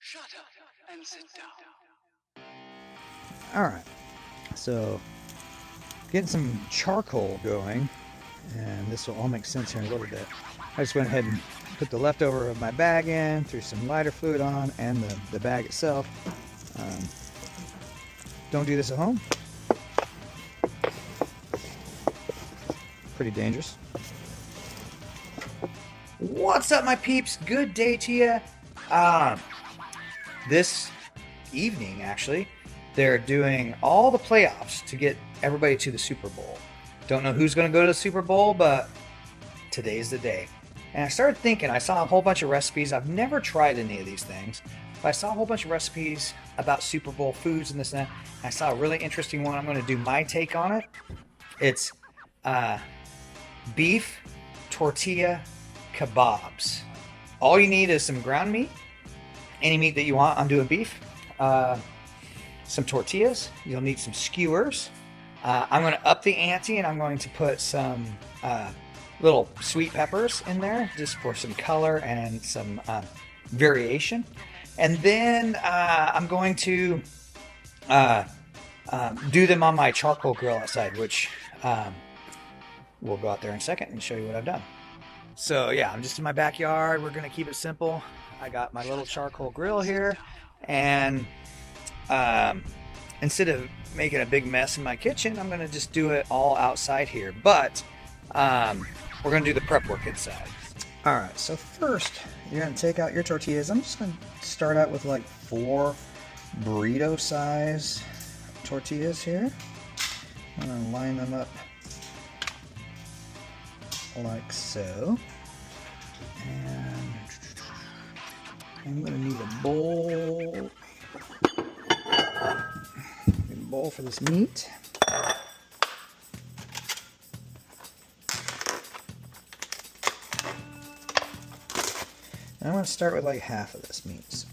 Shut up and sit down. All right, so getting some charcoal going, and this will all make sense here in a little bit. I just went ahead and put the leftover of my bag in, threw some lighter fluid on, and the bag itself. Um, don't do this at home. Pretty dangerous. What's up, my peeps? Good day to you. This evening, actually, they're doing all the playoffs to get everybody to the Super Bowl. Don't know who's going to go to the Super Bowl, but today's the day. And I started thinking, I saw a whole bunch of recipes. I've never tried any of these things, but I saw a whole bunch of recipes about Super Bowl foods and this and that. I saw a really interesting one. I'm going to do my take on it. It's Beef Tortilla Kebabs. All you need is some ground meat, any meat that you want. I'm doing beef. Some tortillas. You'll need some skewers. I'm going to up the ante and I'm going to put some little sweet peppers in there just for some color and some variation. And then I'm going to do them on my charcoal grill outside, which we'll go out there in a second and show you what I've done. So yeah, I'm just in my backyard. We're going to keep it simple. I got my little charcoal grill here, and instead of making a big mess in my kitchen, I'm going to just do it all outside here. But we're going to do the prep work inside. All right, so first you're going to take out your tortillas. I'm just going to start out with like 4 burrito size tortillas here. I'm going to line them up like so. And I'm going to need a bowl. For this meat. I'm going to start with like half of this meat. So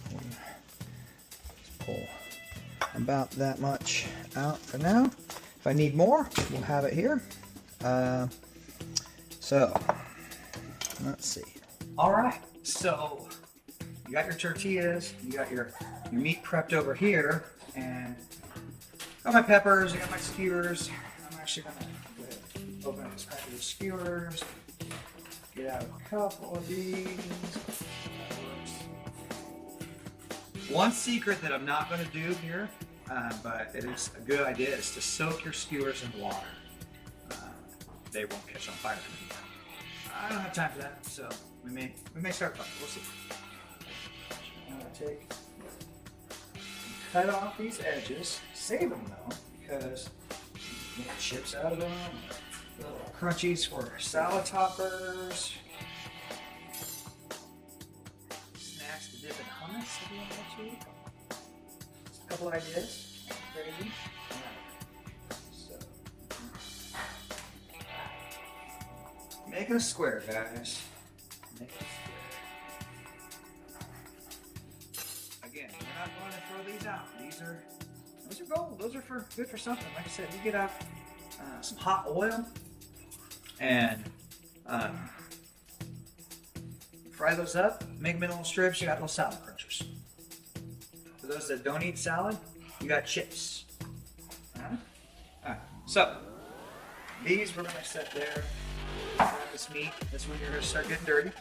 just pull about that much out for now. If I need more, we'll have it here. So let's see. All right, so you got your tortillas, you got your meat prepped over here, and got my peppers, I got my skewers. I'm actually going to open up this package of skewers, get out a couple of these. One secret that I'm not going to do here, but it is a good idea, is to soak your skewers in water. They won't catch on fire. I don't have time for that, so we may start fire. We'll see. I'm going to cut off these edges. Save them though, because you get chips out of them. Little crunchies for salad toppers. Snacks to dip in hummus if you want to. Just a couple ideas. Crazy. So, making a square, guys. Make a square. Again, we're not going to throw these out. Those are gold. Those are good for something. Like I said, you get out some hot oil and fry those up. Make them in little strips. You got little salad crunchers. For those that don't eat salad, you got chips. All right. So these we're gonna set there. Grab this meat. This one you're gonna start getting dirty.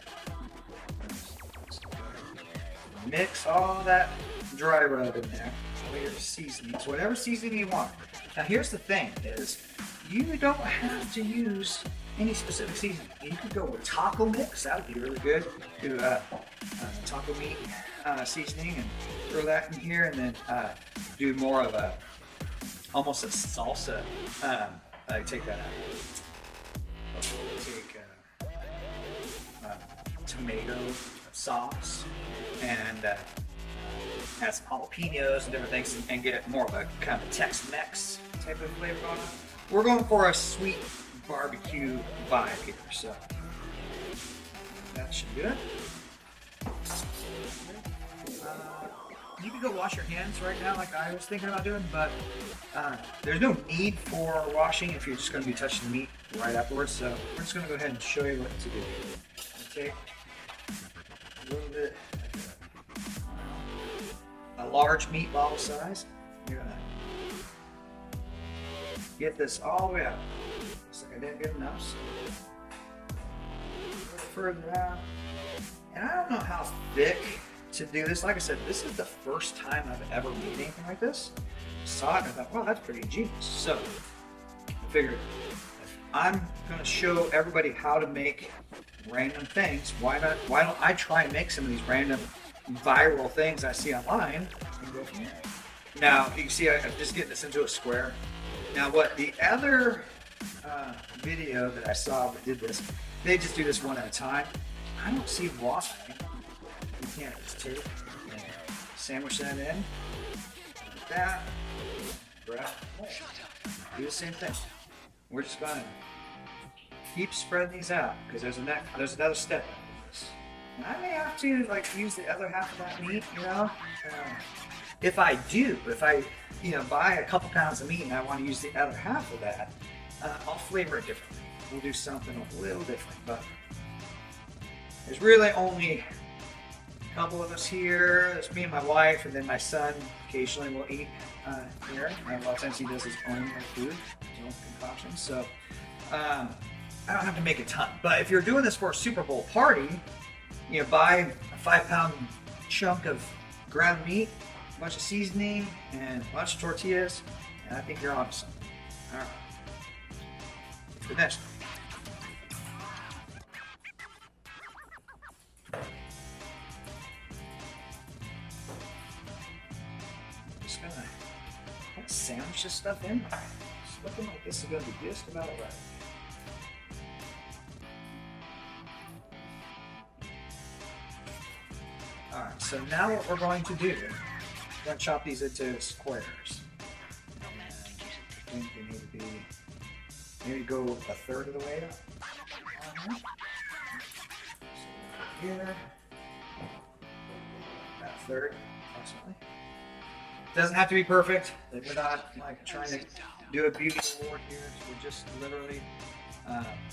Mix all that dry rub in there. Your seasonings, whatever seasoning you want. Now here's the thing is, you don't have to use any specific seasoning. You could go with taco mix, that would be really good. Do taco meat seasoning and throw that in here, and then do more of almost a salsa. I take that out. Take tomato sauce and add some jalapenos and different things and get more of a kind of Tex-Mex type of flavor going on. We're going for a sweet barbecue vibe here, so that should be good. You can go wash your hands right now like I was thinking about doing, but there's no need for washing if you're just going to be touching the meat right afterwards, so we're just going to go ahead and show you what to do. Take a little bit large meat bottle size. You're gonna get this all the way up. Looks like I didn't get enough. So a little further out. And I don't know how thick to do this. Like I said, this is the first time I've ever made anything like this. I saw it and I thought, wow, that's pretty ingenious. So I figured if I'm gonna show everybody how to make random things, why don't I try and make some of these random viral things I see online and go from there. Now you can see I'm just getting this into a square. Now what the other video that I saw that did this, they just do this one at a time. I don't see why you can't just take and sandwich that in like that, grab, do the same thing. We're just gonna keep spreading these out because there's another step. And I may have to like use the other half of that meat, you know. If I buy a couple pounds of meat and I want to use the other half of that, I'll flavor it differently. We'll do something a little different, but there's really only a couple of us here. There's me and my wife, and then my son occasionally will eat here. And a lot of times he does his own food, his own concoctions. So I don't have to make a ton. But if you're doing this for a Super Bowl party, buy a 5-pound chunk of ground meat, a bunch of seasoning, and a bunch of tortillas, and I think you're on to something. All right. The next one. Just gonna sandwich this stuff in. It's looking like this is gonna be just about right. Alright, so now what we're going to do, we're going to chop these into squares. And I think they need to be, maybe go a third of the way up. So here, about a third, approximately. Doesn't have to be perfect. We're not like trying to do a beauty award here. We're just literally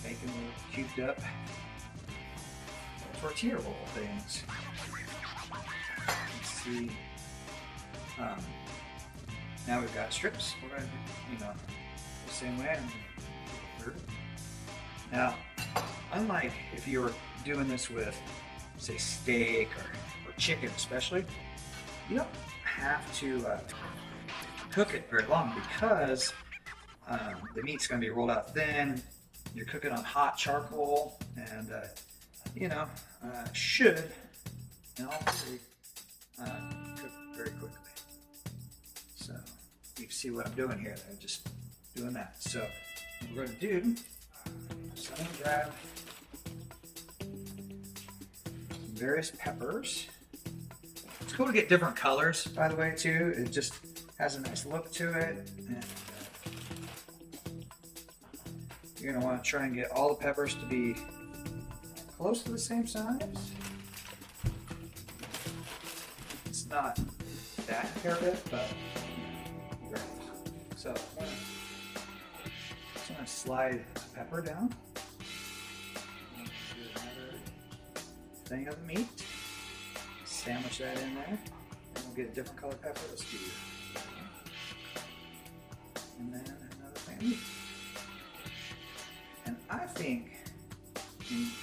making little cubed up tortilla roll things. Let's see. Now we've got strips. We're going to do, the same way. Now, unlike if you were doing this with, say, steak or chicken especially, you don't have to cook it very long because the meat's going to be rolled out thin. You're cooking on hot charcoal, and should and hopefully cook very quickly. So you can see what I'm doing here. I'm just doing that. So what we're going to do is I'm going to grab some various peppers. It's cool to get different colors, by the way, too. It just has a nice look to it. And you're going to want to try and get all the peppers to be close to the same size. It's not that imperative, but great. So I'm just going to slide pepper down. Do another thing of the meat. Sandwich that in there. And we'll get a different color pepper. Let's do that. And then another thing of meat. And I think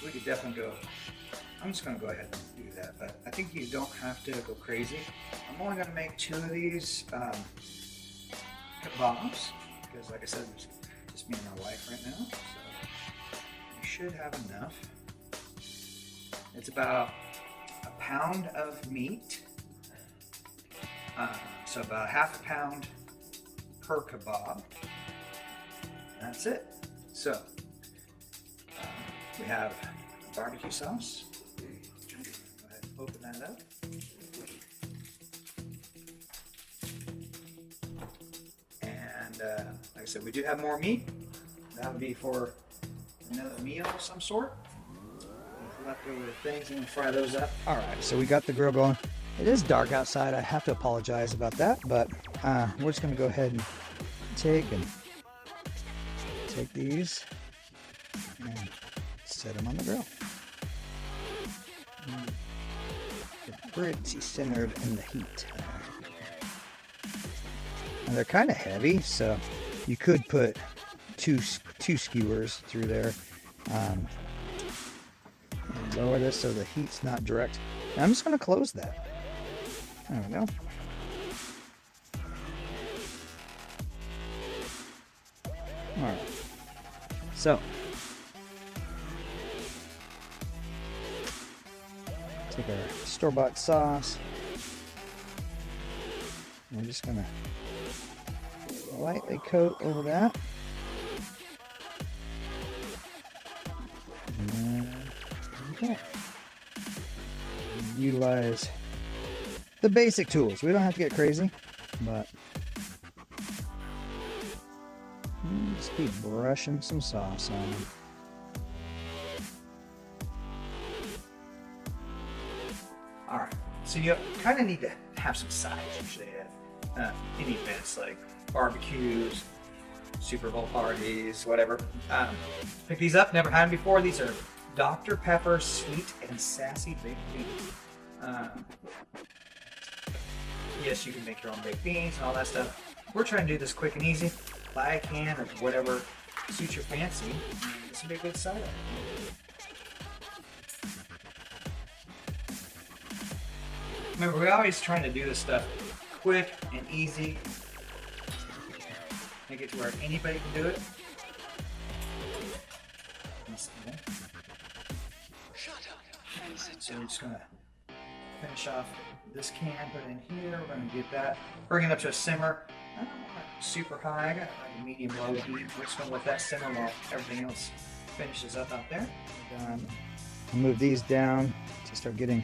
we could definitely go, I'm just going to go ahead and do that, but I think you don't have to go crazy. I'm only going to make 2 of these kebabs, because like I said, it's just me and my wife right now, so we should have enough. It's about a pound of meat, so about half a pound per kebab. That's it. So we have barbecue sauce. Go ahead and open that up. And like I said, we do have more meat. That would be for another meal of some sort. Leftover things and fry those up. All right, so we got the grill going. It is dark outside. I have to apologize about that, but we're just going to go ahead and take these and set them on the grill. Get pretty centered in the heat. And they're kind of heavy, so you could put two skewers through there. And lower this so the heat's not direct. And I'm just going to close that. There we go. Alright. So, take our store-bought sauce. We're just going to lightly coat over that. And then okay. Utilize the basic tools. We don't have to get crazy, but just keep brushing some sauce on them. All right, so you kind of need to have some sides usually at any events like barbecues, Super Bowl parties, whatever. Pick these up, never had them before. These are Dr. Pepper Sweet and Sassy Baked Beans. Yes, you can make your own baked beans and all that stuff. We're trying to do this quick and easy. Buy a can of whatever suits your fancy. This would be a good side item. Remember, we're always trying to do this stuff quick and easy. Make it to where anybody can do it. So we're just gonna finish off this can, put it in here. We're gonna get that, bring it up to a simmer. I don't want it super high. I got like a medium low heat. We're just gonna let that simmer while everything else finishes up out there. I'll move these down to start getting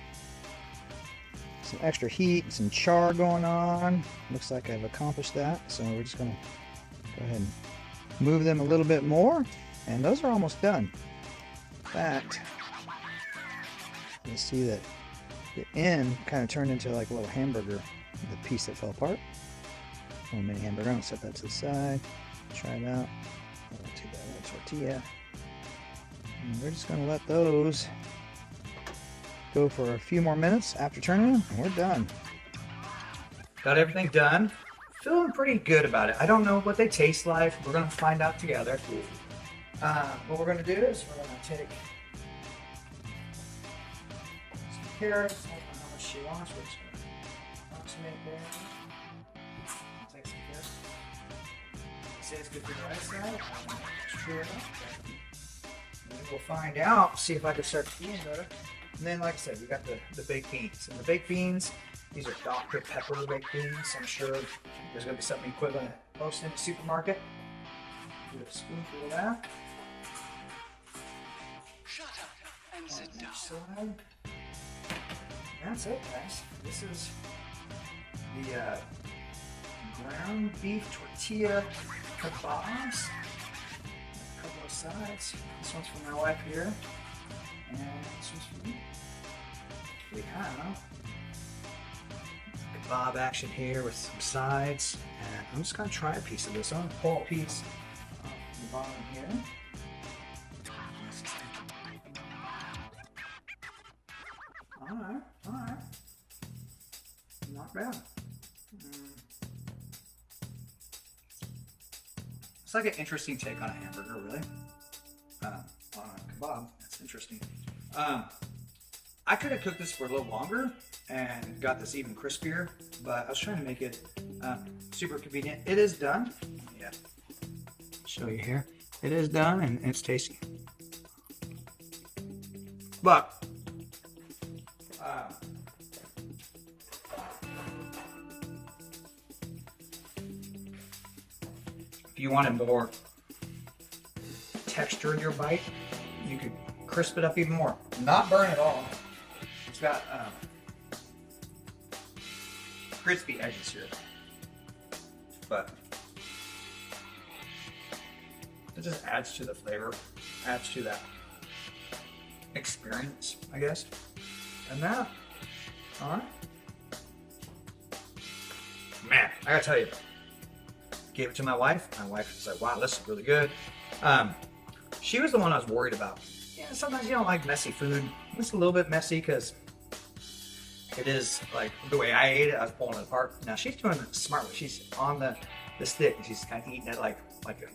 some extra heat, some char going on. Looks like I've accomplished that. So we're just gonna go ahead and move them a little bit more, and those are almost done. In fact, you'll see that the end kind of turned into like a little hamburger, the piece that fell apart. A little mini hamburger. I'm gonna set that to the side. Try it out. I'll take that little tortilla. And we're just gonna let those go for a few more minutes after turning them, and we're done. Got everything done. Feeling pretty good about it. I don't know what they taste like. We're gonna find out together. What we're gonna do is we're gonna take some carrots. I don't know how much she wants. We're just gonna approximate there. I'll take some carrots. Say it's good for the right side. It's true enough. And then we'll find out. See if I can start eating better. And then, like I said, we got the baked beans. And the baked beans, these are Dr. Pepper baked beans. I'm sure there's going to be something equivalent at most in the supermarket. Do a spoonful of that. Shut up and sit down. Side. That's it, guys. This is the ground beef tortilla kebabs. A couple of sides. This one's for my wife here. And this one's for me. We have kebab action here with some sides. And I'm just going to try a piece of this. I'm going to pull a piece off the bottom here. Alright. Not bad. It's like an interesting take on a hamburger, really. On a kebab. That's interesting. I could have cooked this for a little longer and got this even crispier, but I was trying to make it super convenient. It is done. Yeah. Show you here. It is done and it's tasty. But if you wanted more texture in your bite, you could crisp it up even more. Not burn at all. It's got crispy edges here, but it just adds to the flavor, adds to that experience, I guess. And that, all right. Man, I gotta tell you, gave it to my wife. My wife was like, wow, this is really good. She was the one I was worried about. Yeah, sometimes you don't like messy food. It's a little bit messy because it is like the way I ate it. I was pulling it apart. Now she's doing it smart way. She's on the stick. And she's kind of eating it like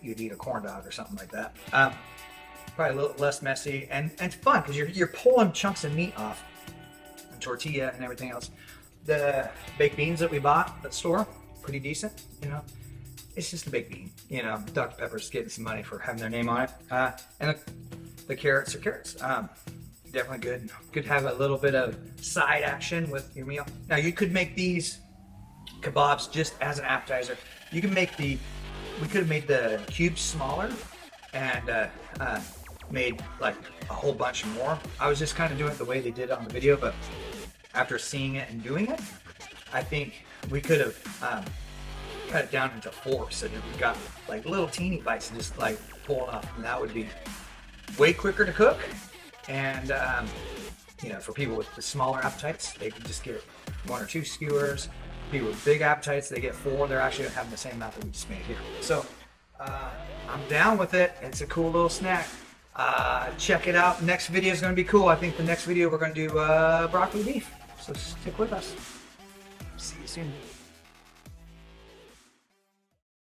you'd eat a corn dog or something like that. Probably a little less messy and it's fun because you're pulling chunks of meat off, and tortilla and everything else. The baked beans that we bought at the store, pretty decent. You know, it's just a baked bean. You know, Dr. Pepper's getting some money for having their name on it. And the carrots are carrots. Definitely good. Could have a little bit of side action with your meal. Now you could make these kebabs just as an appetizer. You can make we could have made the cubes smaller and made like a whole bunch more. I was just kind of doing it the way they did it on the video, but after seeing it and doing it, I think we could have cut it down into 4 so that we got like little teeny bites and just like pull it off, and that would be way quicker to cook. And you know, for people with the smaller appetites, they can just get 1 or 2 skewers. People with big appetites, they get 4. They're actually having the same amount that we just made here. So I'm down with it. It's a cool little snack. Check it out. Next video is going to be cool. I think the next video we're going to do broccoli beef. So stick with us. See you soon.